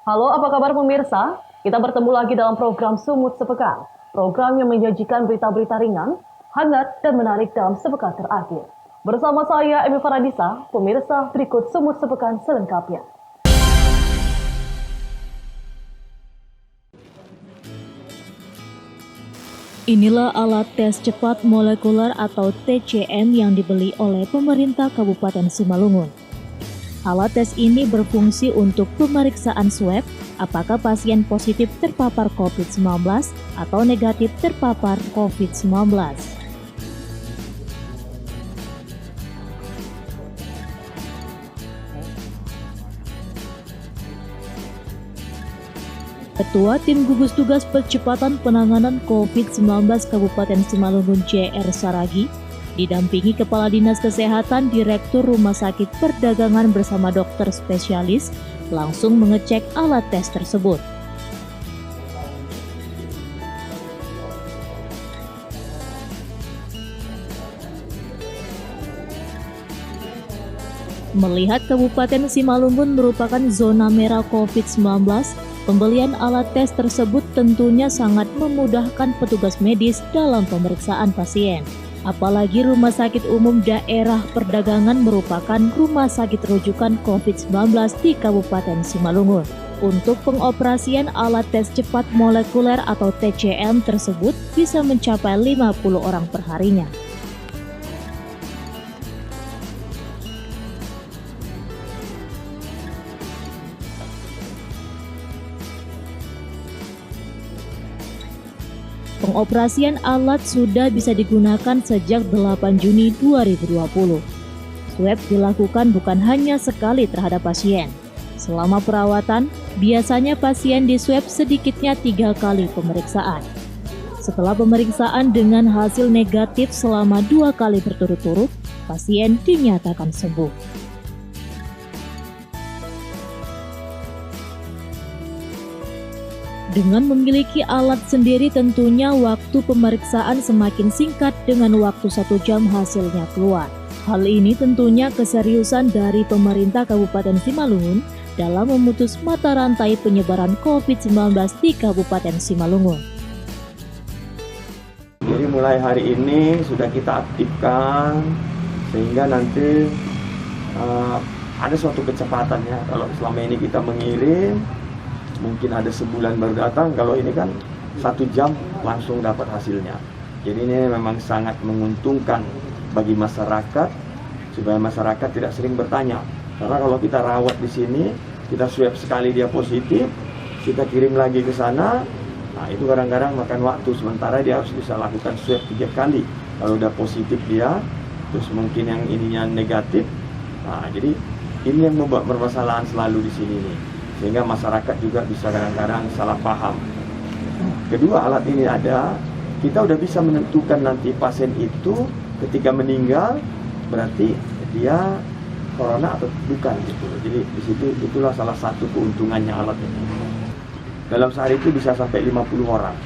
Halo, apa kabar pemirsa? Kita bertemu lagi dalam program Sumut Sepekan. Program yang menyajikan berita-berita ringan, hangat, dan menarik dalam sepekan terakhir. Bersama saya, Emi Faradisa, pemirsa berikut Sumut Sepekan selengkapnya. Inilah alat tes cepat molekuler atau TCM yang dibeli oleh pemerintah Kabupaten Simalungun. Alat tes ini berfungsi untuk pemeriksaan swab apakah pasien positif terpapar COVID-19 atau negatif terpapar COVID-19. Ketua Tim Gugus Tugas Percepatan Penanganan COVID-19 Kabupaten Simalungun JR Saragi didampingi Kepala Dinas Kesehatan Direktur Rumah Sakit Perdagangan bersama dokter spesialis langsung mengecek alat tes tersebut. Melihat Kabupaten Simalungun merupakan zona merah COVID-19, pembelian alat tes tersebut tentunya sangat memudahkan petugas medis dalam pemeriksaan pasien. Apalagi Rumah Sakit Umum Daerah Perdagangan merupakan rumah sakit rujukan COVID-19 di Kabupaten Simalungun. Untuk pengoperasian alat tes cepat molekuler atau TCM tersebut bisa mencapai 50 orang per harinya. Pengoperasian alat sudah bisa digunakan sejak 8 Juni 2020. Swab dilakukan bukan hanya sekali terhadap pasien. Selama perawatan, biasanya pasien diswab sedikitnya 3 kali pemeriksaan. Setelah pemeriksaan dengan hasil negatif selama 2 kali berturut-turut, pasien dinyatakan sembuh. Dengan memiliki alat sendiri tentunya waktu pemeriksaan semakin singkat dengan waktu 1 jam hasilnya keluar. Hal ini tentunya keseriusan dari pemerintah Kabupaten Simalungun dalam memutus mata rantai penyebaran COVID-19 di Kabupaten Simalungun. Jadi mulai hari ini sudah kita aktifkan sehingga nanti ada suatu kecepatan ya. Kalau selama ini kita mengirim mungkin ada sebulan baru datang, kalau ini kan 1 jam langsung dapat hasilnya. Jadi ini memang sangat menguntungkan bagi masyarakat supaya masyarakat tidak sering bertanya. Karena kalau kita rawat di sini, kita swab sekali dia positif, kita kirim lagi ke sana, nah itu kadang-kadang makan waktu. Sementara dia harus bisa lakukan swab 3 kali. Kalau udah positif dia, terus mungkin yang ininya negatif. Nah, jadi ini yang membuat permasalahan selalu di sini nih. Sehingga masyarakat juga bisa kadang-kadang salah paham. Kedua, alat ini ada, kita udah bisa menentukan nanti pasien itu ketika meninggal berarti dia corona atau bukan gitu. Jadi di situ itulah salah satu keuntungannya alat ini. Dalam sehari itu bisa sampai 50 orang.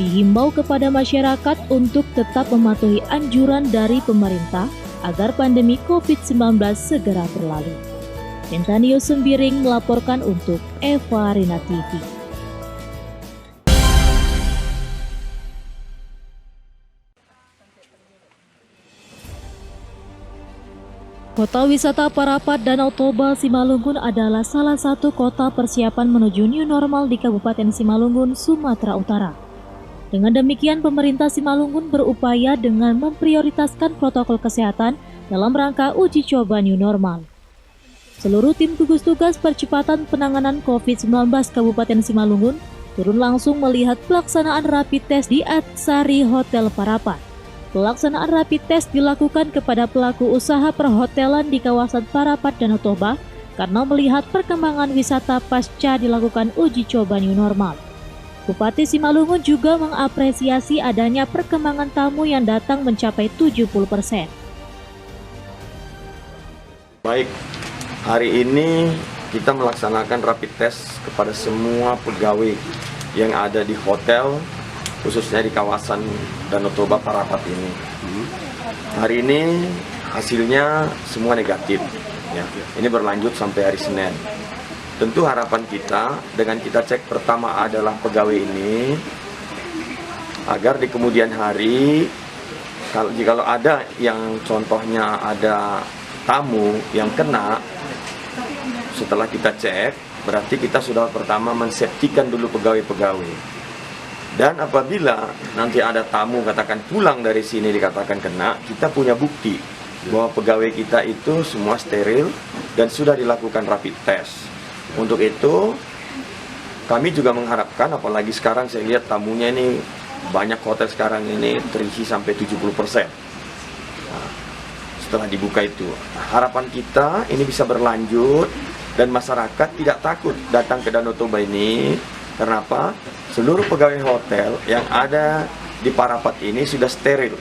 Dihimbau kepada masyarakat untuk tetap mematuhi anjuran dari pemerintah agar pandemi COVID-19 segera berlalu. Dentanio Sembiring melaporkan untuk Eva Rina TV. Kota wisata Parapat Danau Toba Simalungun adalah salah satu kota persiapan menuju new normal di Kabupaten Simalungun, Sumatera Utara. Dengan demikian, pemerintah Simalungun berupaya dengan memprioritaskan protokol kesehatan dalam rangka uji coba new normal. Seluruh tim gugus tugas percepatan penanganan COVID-19 Kabupaten Simalungun turun langsung melihat pelaksanaan rapid test di Atsari Hotel Parapat. Pelaksanaan rapid test dilakukan kepada pelaku usaha perhotelan di kawasan Parapat Danau Toba karena melihat perkembangan wisata pasca dilakukan uji coba new normal. Bupati Simalungun juga mengapresiasi adanya perkembangan tamu yang datang mencapai 70%. Baik, hari ini kita melaksanakan rapid test kepada semua pegawai yang ada di hotel, khususnya di kawasan Danau Toba Parapat ini. Hari ini hasilnya semua negatif. Ya. Ini berlanjut sampai hari Senin. Tentu harapan kita dengan kita cek pertama adalah pegawai ini agar di kemudian hari jikalau ada yang contohnya ada tamu yang kena, setelah kita cek berarti kita sudah pertama menseptikan dulu pegawai-pegawai. Dan apabila nanti ada tamu katakan pulang dari sini dikatakan kena, kita punya bukti bahwa pegawai kita itu semua steril dan sudah dilakukan rapid test. Untuk itu kami juga mengharapkan, apalagi sekarang saya lihat tamunya ini banyak hotel sekarang ini terisi sampai 70%. Nah, setelah dibuka itu, harapan kita ini bisa berlanjut dan masyarakat tidak takut datang ke Danau Toba ini. Kenapa? Seluruh pegawai hotel yang ada di Parapat ini sudah steril.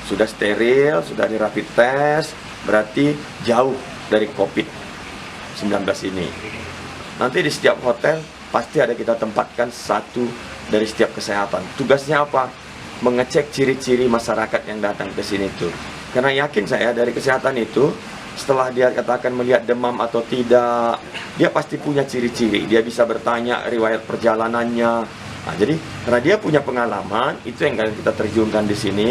Sudah di rapid test, berarti jauh dari COVID-19 ini. Nanti di setiap hotel pasti ada kita tempatkan satu dari setiap kesehatan. Tugasnya apa? Mengecek ciri-ciri masyarakat yang datang ke sini itu. Karena yakin saya dari kesehatan itu, setelah dia katakan melihat demam atau tidak, dia pasti punya ciri-ciri. Dia bisa bertanya riwayat perjalanannya. Nah, jadi karena dia punya pengalaman, itu yang akan kita terjunkan di sini,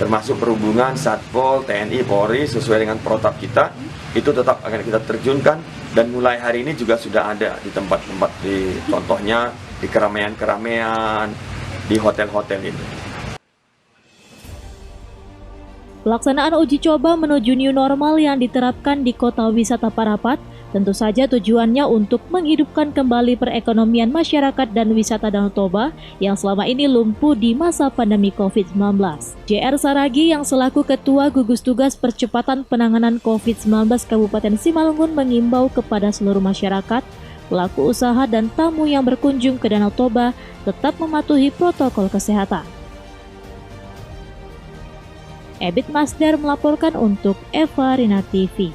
termasuk perhubungan, Satpol, TNI, Polri, sesuai dengan protap kita, itu tetap akan kita terjunkan. Dan mulai hari ini juga sudah ada di tempat-tempat, di contohnya di keramaian-keramaian, di hotel-hotel ini. Pelaksanaan uji coba menuju new normal yang diterapkan di Kota Wisata Parapat tentu saja tujuannya untuk menghidupkan kembali perekonomian masyarakat dan wisata Danau Toba yang selama ini lumpuh di masa pandemi COVID-19. JR Saragi yang selaku Ketua Gugus Tugas Percepatan Penanganan COVID-19 Kabupaten Simalungun mengimbau kepada seluruh masyarakat, pelaku usaha dan tamu yang berkunjung ke Danau Toba tetap mematuhi protokol kesehatan. Ebit Masdar melaporkan untuk Eva Rina TV.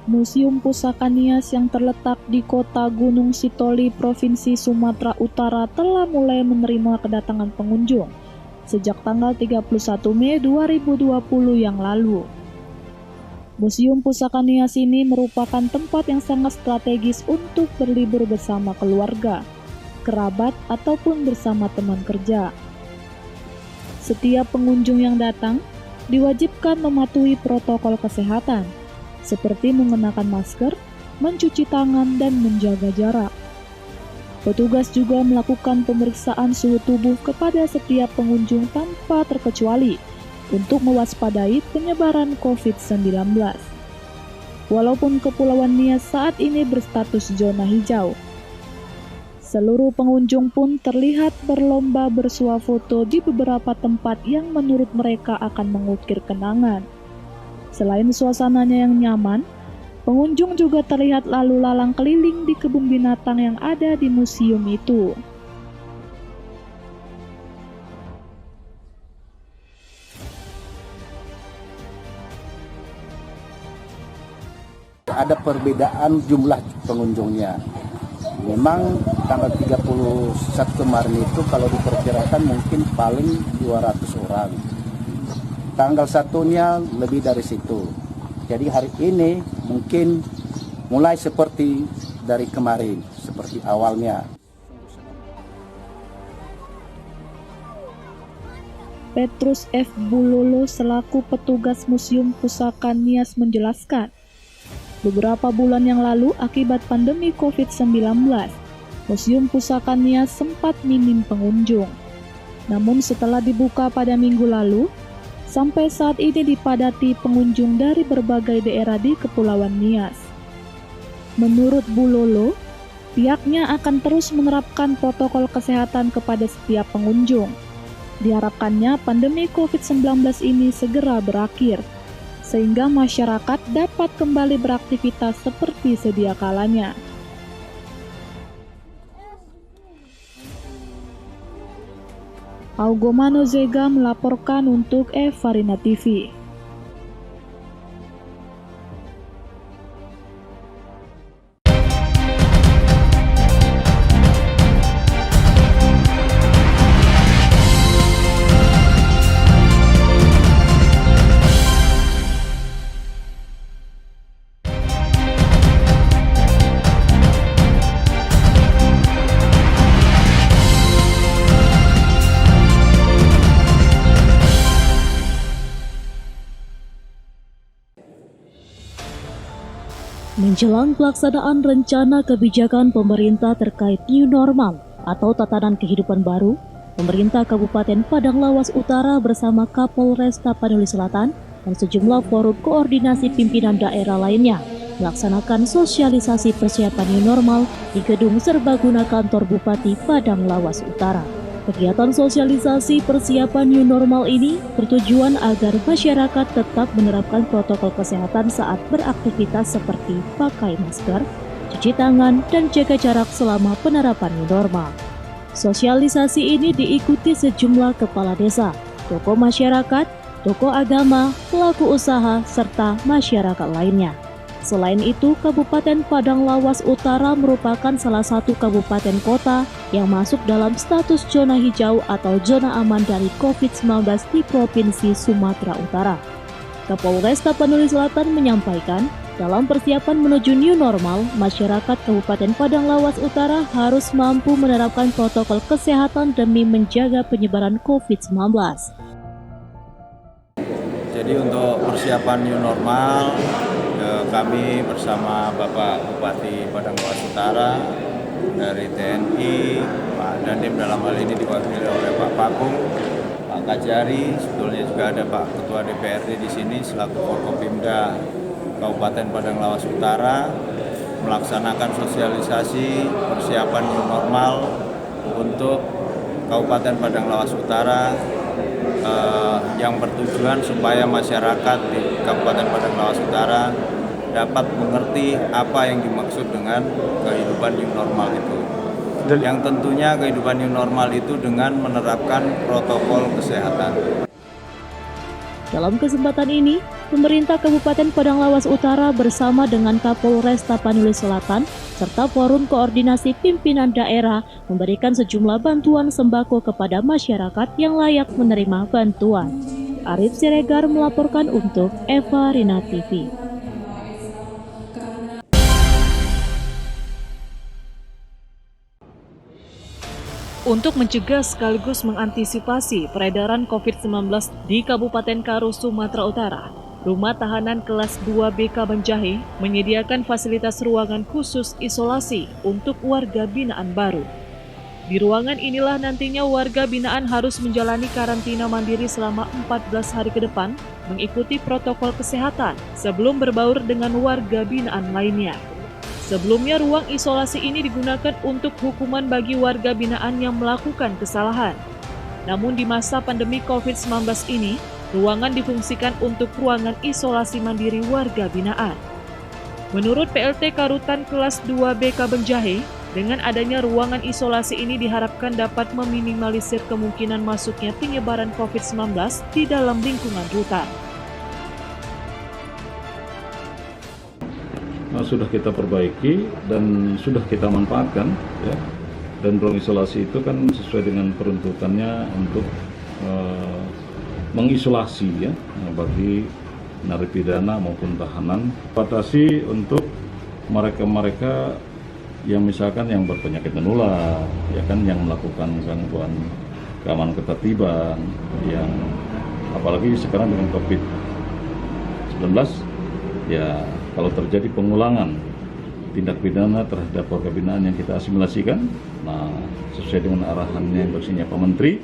Museum Pusaka Nias yang terletak di Kota Gunung Sitoli, Provinsi Sumatera Utara telah mulai menerima kedatangan pengunjung sejak tanggal 31 Mei 2020 yang lalu. Museum Pusaka Nias ini merupakan tempat yang sangat strategis untuk berlibur bersama keluarga, kerabat, ataupun bersama teman kerja. Setiap pengunjung yang datang diwajibkan mematuhi protokol kesehatan, seperti mengenakan masker, mencuci tangan, dan menjaga jarak. Petugas juga melakukan pemeriksaan suhu tubuh kepada setiap pengunjung tanpa terkecuali untuk mewaspadai penyebaran COVID-19. Walaupun Kepulauan Nias saat ini berstatus zona hijau, seluruh pengunjung pun terlihat berlomba bersuah foto di beberapa tempat yang menurut mereka akan mengukir kenangan. Selain suasananya yang nyaman, pengunjung juga terlihat lalu lalang keliling di kebun binatang yang ada di museum itu. Ada perbedaan jumlah pengunjungnya. Memang tanggal 31 kemarin itu kalau diperkirakan mungkin paling 200 orang. Tanggal 1-nya lebih dari situ. Jadi hari ini mungkin mulai seperti dari kemarin, seperti awalnya. Petrus F. Bulolo selaku petugas Museum Pusaka Nias menjelaskan, beberapa bulan yang lalu akibat pandemi COVID-19, Museum Pusaka Nias sempat minim pengunjung. Namun setelah dibuka pada minggu lalu, sampai saat ini dipadati pengunjung dari berbagai daerah di Kepulauan Nias. Menurut Bulolo, pihaknya akan terus menerapkan protokol kesehatan kepada setiap pengunjung. Diharapkannya pandemi COVID-19 ini segera berakhir, sehingga masyarakat dapat kembali beraktivitas seperti sedia kalanya. Augomano Zega melaporkan untuk Eva Rina TV. Menjelang pelaksanaan rencana kebijakan pemerintah terkait new normal atau tatanan kehidupan baru, pemerintah Kabupaten Padang Lawas Utara bersama Kapolres Tapanuli Selatan dan sejumlah forum koordinasi pimpinan daerah lainnya melaksanakan sosialisasi persiapan new normal di Gedung Serbaguna Kantor Bupati Padang Lawas Utara. Kegiatan sosialisasi persiapan new normal ini bertujuan agar masyarakat tetap menerapkan protokol kesehatan saat beraktivitas seperti pakai masker, cuci tangan, dan jaga jarak selama penerapan new normal. Sosialisasi ini diikuti sejumlah kepala desa, tokoh masyarakat, tokoh agama, pelaku usaha, serta masyarakat lainnya. Selain itu, Kabupaten Padang Lawas Utara merupakan salah satu kabupaten kota yang masuk dalam status zona hijau atau zona aman dari COVID-19 di Provinsi Sumatera Utara. Kapolres Tapanuli Selatan menyampaikan, dalam persiapan menuju new normal, masyarakat Kabupaten Padang Lawas Utara harus mampu menerapkan protokol kesehatan demi menjaga penyebaran COVID-19. Jadi untuk persiapan new normal, kami bersama Bapak Bupati Padang Lawas Utara dari TNI, Pak Dandim dalam hal ini diwakili oleh Pak Pakung, Pak Kajari, sebetulnya juga ada Pak Ketua DPRD di sini selaku Forkopimda Kabupaten Padang Lawas Utara melaksanakan sosialisasi persiapan new normal untuk Kabupaten Padang Lawas Utara yang bertujuan supaya masyarakat di Kabupaten Padang Lawas Utara dapat mengerti apa yang dimaksud dengan kehidupan new normal itu. Yang tentunya kehidupan new normal itu dengan menerapkan protokol kesehatan. Dalam kesempatan ini, pemerintah Kabupaten Padang Lawas Utara bersama dengan Kapolres Tapanuli Selatan serta Forum Koordinasi Pimpinan Daerah memberikan sejumlah bantuan sembako kepada masyarakat yang layak menerima bantuan. Arif Siregar melaporkan untuk Eva Rina TV. Untuk mencegah sekaligus mengantisipasi peredaran COVID-19 di Kabupaten Karo, Sumatera Utara, Rumah Tahanan Kelas 2 BK Benjahe menyediakan fasilitas ruangan khusus isolasi untuk warga binaan baru. Di ruangan inilah nantinya warga binaan harus menjalani karantina mandiri selama 14 hari ke depan, mengikuti protokol kesehatan sebelum berbaur dengan warga binaan lainnya. Sebelumnya, ruang isolasi ini digunakan untuk hukuman bagi warga binaan yang melakukan kesalahan. Namun di masa pandemi COVID-19 ini, ruangan difungsikan untuk ruangan isolasi mandiri warga binaan. Menurut PLT Karutan Kelas 2 BK Benjahe, dengan adanya ruangan isolasi ini diharapkan dapat meminimalisir kemungkinan masuknya penyebaran COVID-19 di dalam lingkungan rutan. Sudah kita perbaiki dan sudah kita manfaatkan, ya. Dan ruang isolasi itu kan sesuai dengan peruntukannya untuk mengisolasi, ya, bagi narapidana maupun tahanan. Batasi untuk mereka-mereka yang misalkan yang berpenyakit menular, ya kan, yang melakukan gangguan keamanan ketertiban, yang apalagi sekarang dengan COVID-19, ya. Kalau terjadi pengulangan tindak pidana terhadap warga binaan yang kita asimilasikan, nah sesuai dengan arahannya yang bersihnya Pak Menteri,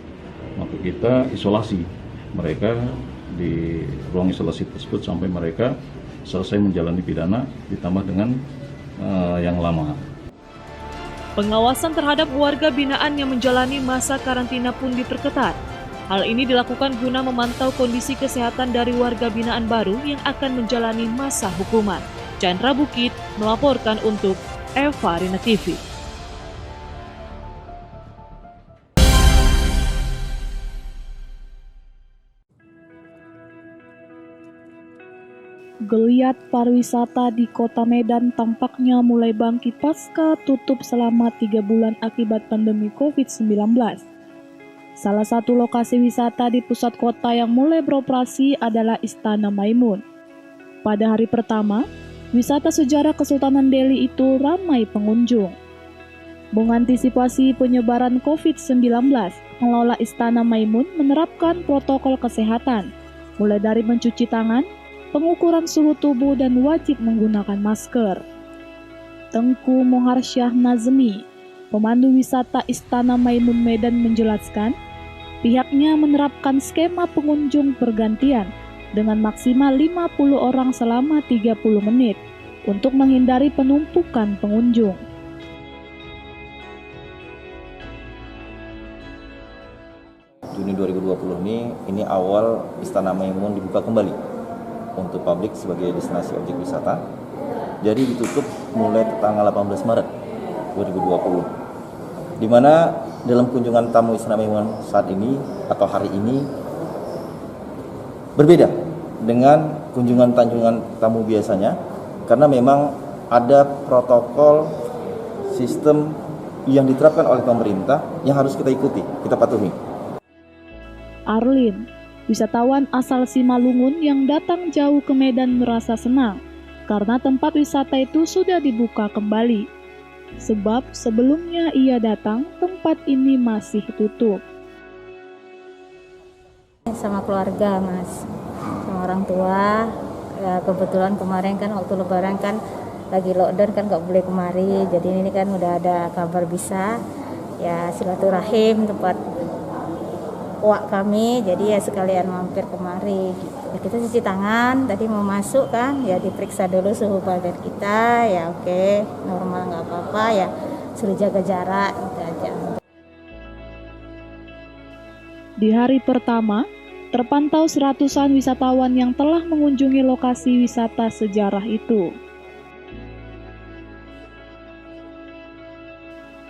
maka kita isolasi mereka di ruang isolasi tersebut sampai mereka selesai menjalani pidana ditambah dengan yang lama. Pengawasan terhadap warga binaan yang menjalani masa karantina pun diperketat. Hal ini dilakukan guna memantau kondisi kesehatan dari warga binaan baru yang akan menjalani masa hukuman. Chandra Bukit melaporkan untuk Eva Rina TV. Geliat pariwisata di Kota Medan tampaknya mulai bangkit pasca tutup selama 3 bulan akibat pandemi COVID-19. Salah satu lokasi wisata di pusat kota yang mulai beroperasi adalah Istana Maimun. Pada hari pertama, wisata sejarah Kesultanan Delhi itu ramai pengunjung. Mengantisipasi penyebaran COVID-19, pengelola Istana Maimun menerapkan protokol kesehatan, mulai dari mencuci tangan, pengukuran suhu tubuh, dan wajib menggunakan masker. Tengku Moharsyah Nazmi, pemandu wisata Istana Maimun Medan menjelaskan, pihaknya menerapkan skema pengunjung bergantian dengan maksimal 50 orang selama 30 menit untuk menghindari penumpukan pengunjung. Juni 2020 ini awal Istana Maimun dibuka kembali untuk publik sebagai destinasi objek wisata. Jadi ditutup mulai tanggal 18 Maret 2020. Di mana dalam kunjungan tamu Istana Maimun saat ini atau hari ini berbeda dengan kunjungan tamu biasanya, karena memang ada protokol sistem yang diterapkan oleh pemerintah yang harus kita ikuti, kita patuhi. Arlin, wisatawan asal Simalungun yang datang jauh ke Medan merasa senang karena tempat wisata itu sudah dibuka kembali. Sebab sebelumnya ia datang, tempat ini masih tutup. Sama keluarga, Mas, sama orang tua. Ya, kebetulan kemarin kan waktu Lebaran kan lagi lockdown kan nggak boleh kemari. Jadi ini kan udah ada kabar bisa. Ya silaturahim tempat wak kami, jadi ya sekalian mampir kemari gitu. Ya, kita cuci tangan, tadi mau masuk kan, ya diperiksa dulu suhu badan kita, ya oke, normal nggak apa-apa, ya suruh jaga jarak gitu aja. Di hari pertama, terpantau seratusan wisatawan yang telah mengunjungi lokasi wisata sejarah itu.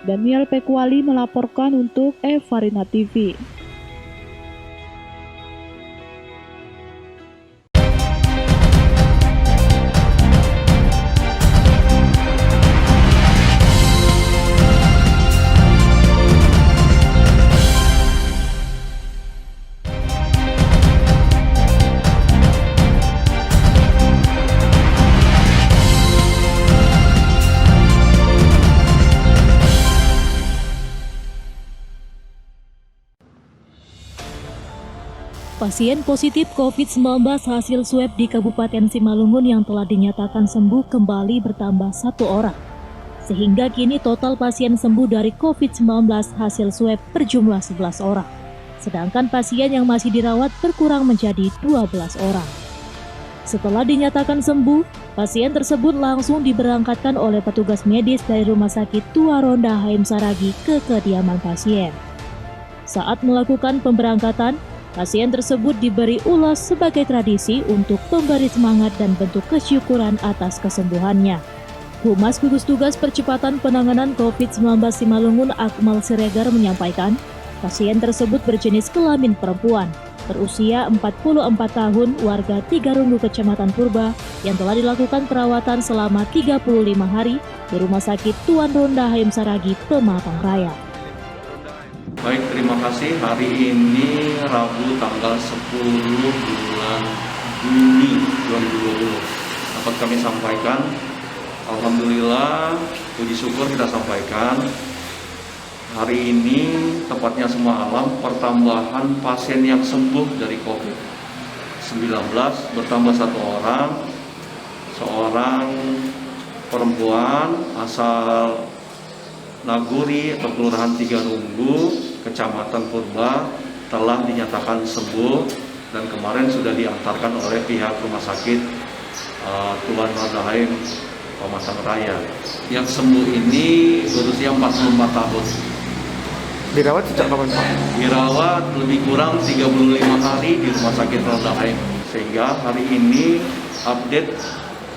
Daniel Pekwali melaporkan untuk Evarina TV. Pasien positif COVID-19 hasil swab di Kabupaten Simalungun yang telah dinyatakan sembuh kembali bertambah 1 orang. Sehingga kini total pasien sembuh dari COVID-19 hasil swab berjumlah 11 orang. Sedangkan pasien yang masih dirawat berkurang menjadi 12 orang. Setelah dinyatakan sembuh, pasien tersebut langsung diberangkatkan oleh petugas medis dari Rumah Sakit Tua Ronda Haim Saragi ke kediaman pasien. Saat melakukan pemberangkatan, pasien tersebut diberi ulos sebagai tradisi untuk memberi semangat dan bentuk kesyukuran atas kesembuhannya. Humas Gugus Tugas Percepatan Penanganan COVID-19 Simalungun Akmal Siregar menyampaikan, pasien tersebut berjenis kelamin perempuan, berusia 44 tahun, warga Tigarunggu, Kecamatan Purba, yang telah dilakukan perawatan selama 35 hari di Rumah Sakit Tuan Ronda Haim Saragi, Pematang Raya. Baik, terima kasih. Hari ini Rabu tanggal 10 bulan Juni 2020 dapat kami sampaikan, alhamdulillah, puji syukur kita sampaikan, hari ini tepatnya semalam pertambahan pasien yang sembuh dari COVID-19 bertambah 1 orang, seorang perempuan asal Naguri atau Kelurahan Tigarunggu, Kecamatan Purba, telah dinyatakan sembuh dan kemarin sudah diantarkan oleh pihak Rumah Sakit Tuan Ronda Haim Pematang Raya. Yang sembuh ini berusia 44 tahun. Dirawat sejak kapan, Pak? Dirawat lebih kurang 35 hari di Rumah Sakit Ronda Haim. Sehingga hari ini update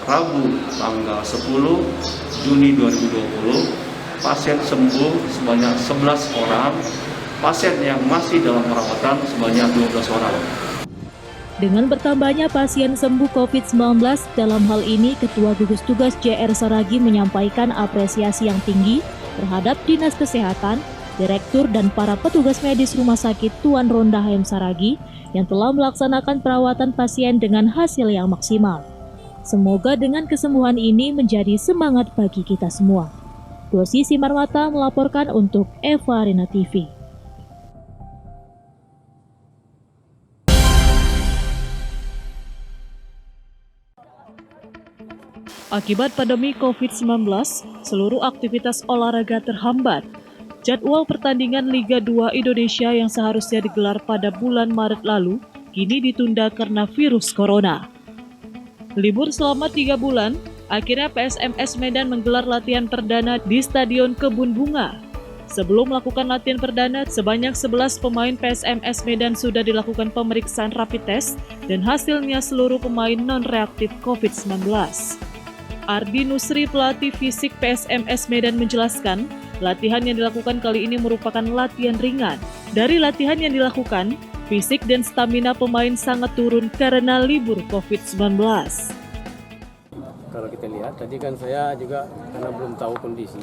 Rabu tanggal 10 Juni 2020 pasien sembuh sebanyak 11 orang, pasien yang masih dalam perawatan sebanyak 12 orang. Dengan bertambahnya pasien sembuh COVID-19, dalam hal ini Ketua Gugus Tugas JR Saragi menyampaikan apresiasi yang tinggi terhadap Dinas Kesehatan, Direktur dan para petugas medis Rumah Sakit Tuan Ronda Haim Saragi yang telah melaksanakan perawatan pasien dengan hasil yang maksimal. Semoga dengan kesembuhan ini menjadi semangat bagi kita semua. Dosi Simarmata melaporkan untuk Evarina TV. Akibat pandemi COVID-19, seluruh aktivitas olahraga terhambat. Jadwal pertandingan Liga 2 Indonesia yang seharusnya digelar pada bulan Maret lalu, kini ditunda karena virus corona. Libur selama 3 bulan, akhirnya PSMS Medan menggelar latihan perdana di Stadion Kebun Bunga. Sebelum melakukan latihan perdana, sebanyak 11 pemain PSMS Medan sudah dilakukan pemeriksaan rapid test dan hasilnya seluruh pemain non-reaktif COVID-19. Ardi Nusri, pelatih fisik PSMS Medan menjelaskan, latihan yang dilakukan kali ini merupakan latihan ringan. Dari latihan yang dilakukan, fisik dan stamina pemain sangat turun karena libur COVID-19. Kalau kita lihat, tadi kan saya juga karena belum tahu kondisi,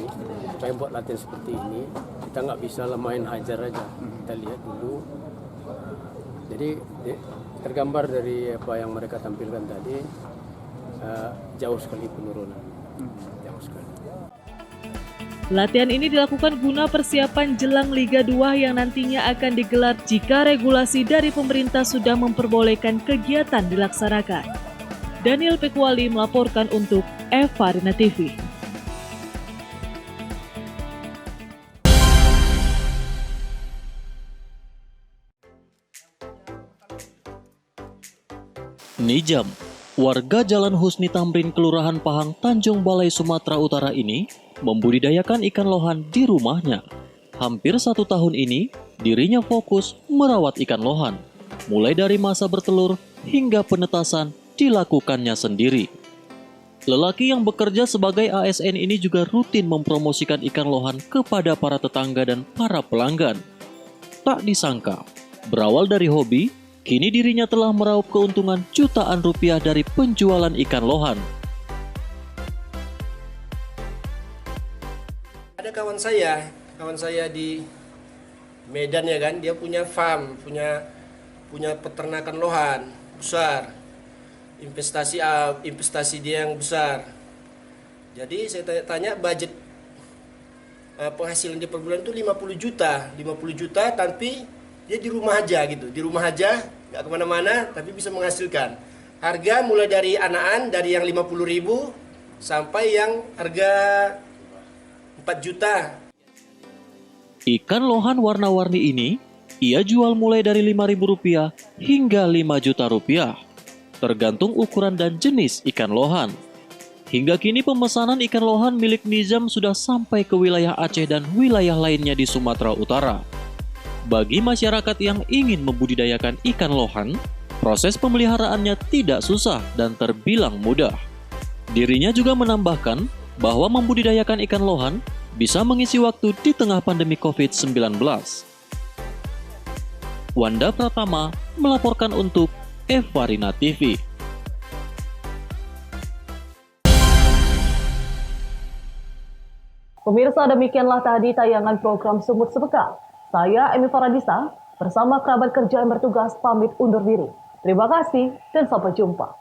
supaya buat latihan seperti ini, kita nggak bisa main hajar aja. Kita lihat dulu. Jadi tergambar dari apa yang mereka tampilkan tadi, jauh sekali penurunan. Jauh sekali. Latihan ini dilakukan guna persiapan jelang Liga 2 yang nantinya akan digelar jika regulasi dari pemerintah sudah memperbolehkan kegiatan dilaksanakan. Daniel Pekwali melaporkan untuk Evarina TV. Nijam, warga Jalan Husni Tamrin, Kelurahan Pahang, Tanjung Balai, Sumatera Utara ini membudidayakan ikan lohan di rumahnya. Hampir 1 tahun ini, dirinya fokus merawat ikan lohan. Mulai dari masa bertelur hingga penetasan dilakukannya sendiri. Lelaki yang bekerja sebagai ASN ini juga rutin mempromosikan ikan lohan kepada para tetangga dan para pelanggan. Tak disangka, berawal dari hobi, kini dirinya telah meraup keuntungan jutaan rupiah dari penjualan ikan lohan. Ada kawan saya di Medan ya kan, dia punya farm, punya peternakan lohan besar. Investasi dia yang besar. Jadi saya tanya budget penghasilan dia per bulan itu 50 juta, tapi dia di rumah aja gitu, nggak kemana-mana, tapi bisa menghasilkan. Harga mulai dari anakan, dari yang 50.000 sampai yang harga 4 juta. Ikan lohan warna-warni ini, ia jual mulai dari Rp5.000 hingga Rp5 juta, tergantung ukuran dan jenis ikan lohan. Hingga kini pemesanan ikan lohan milik Nizam sudah sampai ke wilayah Aceh dan wilayah lainnya di Sumatera Utara. Bagi masyarakat yang ingin membudidayakan ikan lohan, proses pemeliharaannya tidak susah dan terbilang mudah. Dirinya juga menambahkan bahwa membudidayakan ikan lohan bisa mengisi waktu di tengah pandemi COVID-19. Wanda Pratama melaporkan untuk Evarina TV. Pemirsa, demikianlah tadi tayangan program Sumut Sepekan. Saya Emi Faradisa bersama kerabat kerja yang bertugas pamit undur diri. Terima kasih dan sampai jumpa.